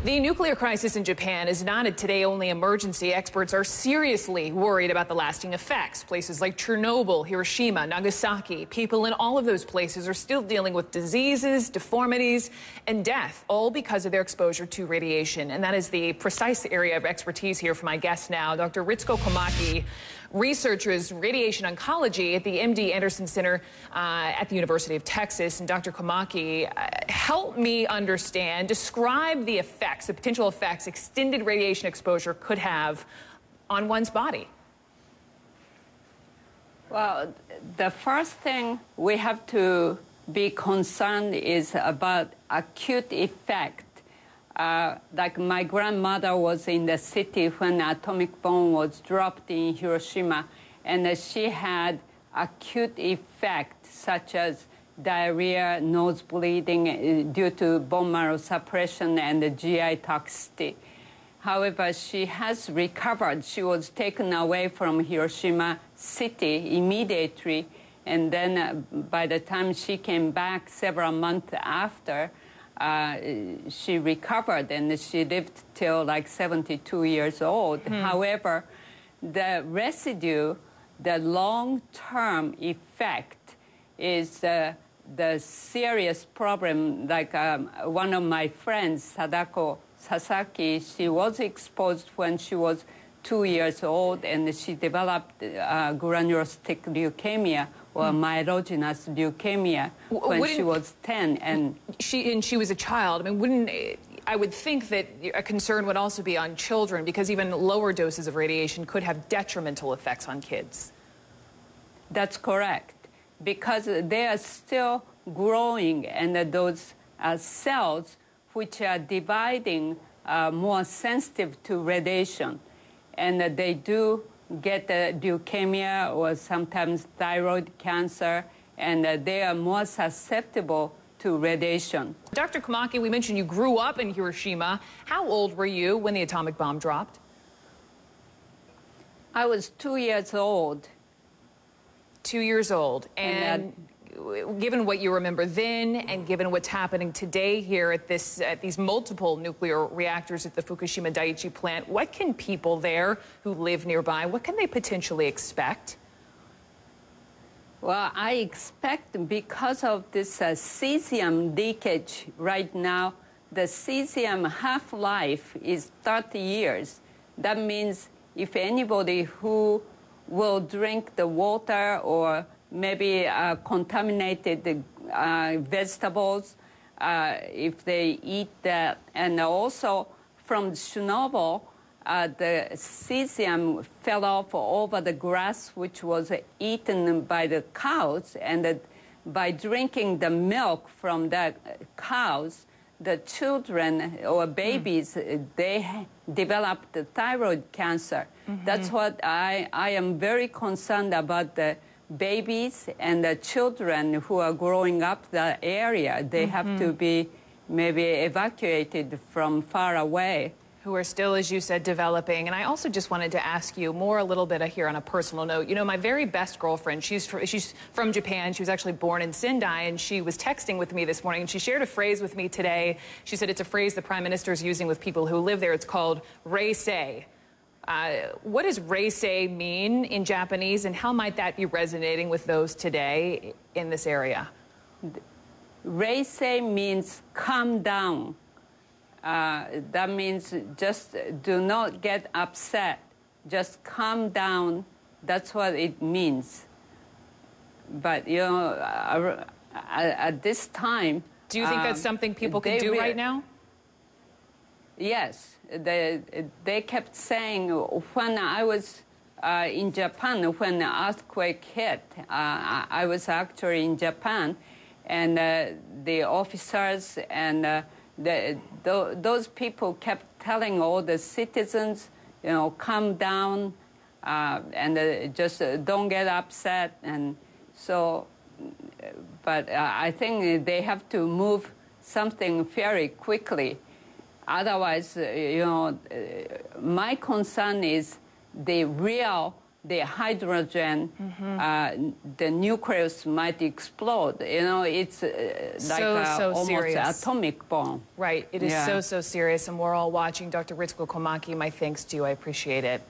The nuclear crisis in Japan is not a today-only emergency. Experts are seriously worried about the lasting effects. Places like Chernobyl, Hiroshima, Nagasaki, people in all of those places are still dealing with diseases, deformities, and death, all because of their exposure to radiation. And that is the precise area of expertise here for my guest now, Dr. Ritsuko Komaki, researchers radiation oncology at the MD Anderson Center at the University of Texas. And Dr. Komaki, help me understand, describe the effects, the potential effects extended radiation exposure could have on one's body. Well, the first thing we have to be concerned is about acute effect. Like my grandmother was in the city when atomic bomb was dropped in Hiroshima, and she had acute effect such as diarrhea, nose bleeding due to bone marrow suppression and the GI toxicity. However, she has recovered. She was taken away from Hiroshima city immediately, and then by the time she came back several months after, she recovered and she lived till like 72 years old. However, the residue, the long-term effect is the serious problem. Like one of my friends, Sadako Sasaki, she was exposed when she was 2 years old, and she developed granulocytic leukemia or myelogenous leukemia when she was 10. And she was a child. I mean, I would think that a concern would also be on children, because even lower doses of radiation could have detrimental effects on kids. That's correct, because they are still growing, and those cells which are dividing are more sensitive to radiation, and they do get leukemia or sometimes thyroid cancer, and they are more susceptible to radiation. Dr. Komaki, we mentioned you grew up in Hiroshima. How old were you when the atomic bomb dropped? I was 2 years old. 2 years old. And given what you remember then, and given what's happening today here at these multiple nuclear reactors at the Fukushima Daiichi plant, what can people there who live nearby, what can they potentially expect? Well, I expect, because of this cesium leakage right now, the cesium half-life is 30 years. That means if anybody who will drink the water or maybe contaminated vegetables, if they eat that. And also from Chernobyl, the cesium fell off over the grass, which was eaten by the cows. And by drinking the milk from the cows, the children or babies, they developed thyroid cancer. That's what I am very concerned about, the babies and the children who are growing up that area. They have to be maybe evacuated from far away. Who are still, as you said, developing. And I also just wanted to ask you more a little bit here on a personal note. You know, my very best girlfriend, she's from Japan. She was actually born in Sendai, and she was texting with me this morning, and she shared a phrase with me today. She said it's a phrase the Prime Minister is using with people who live there. It's called reisei. What does reisei mean in Japanese, and how might that be resonating with those today in this area? Reisei means calm down. That means just do not get upset. Just calm down. That's what it means. But, you know, at this time... Do you think that's something people can do right now? Yes. They kept saying, when I was in Japan, when the earthquake hit, I was actually in Japan, and the officers and those people kept telling all the citizens, you know, calm down and just don't get upset. And so, but I think they have to move something very quickly. Otherwise, you know, my concern is the real the hydrogen, the nucleus might explode. You know, it's like almost serious. atomic bomb. Right. It is so serious, and we're all watching. Dr. Ritsuko Komaki, my thanks to you. I appreciate it.